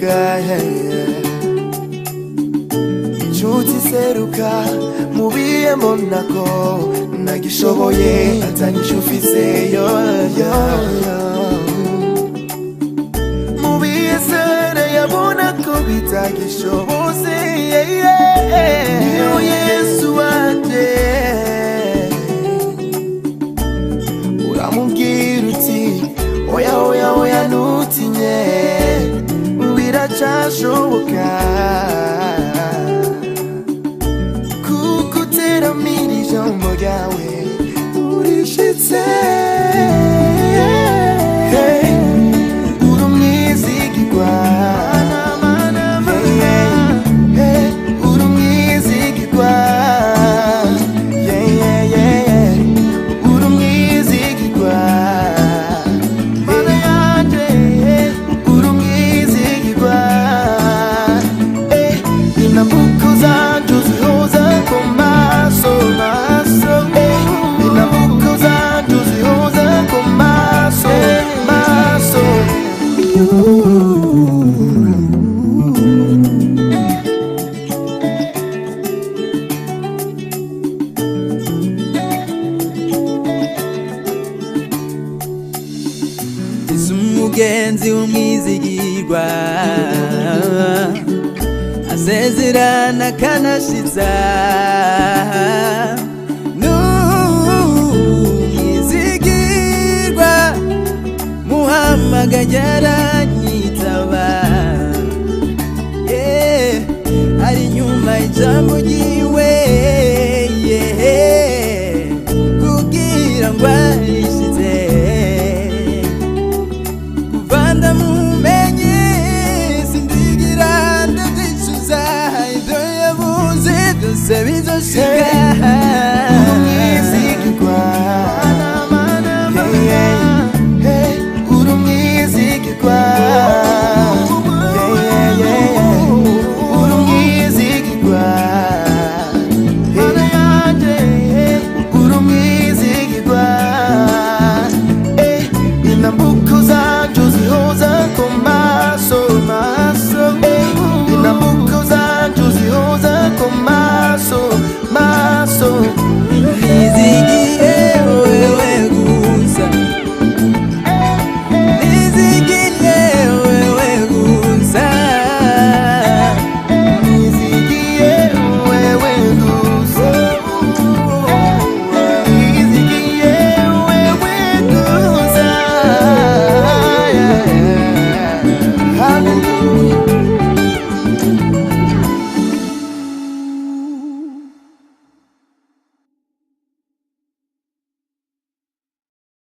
seruka inshuti seruka mubiye mbona ko nagishoboye atanyisha ufise yo mubiye sere yabona ko bitagishobose niyo Yesu wanje uramubwira uti oya oya oya ntutinye biracashoboka kuko uteramira ijambo ryawe urishitse uri umwizigirwa uri umwizigirwa uri umwizigirwa Inambuko zangu zihoza kwa maso Inambuko zangu zihoza kwa maso Umugenzi w'umwizigirwa asezerana kanashiza n'umwizigirwa muhamagaye aranyitaba ari nyuma ijambo ryiwe kugira ngo arishize kuvanda mumenye sindigira ndabyicuza ibyo yabuze byose bizoshika umwizigirwa uri umwizigirwa uri umwizigirwa uri umwizigirwa inambuko za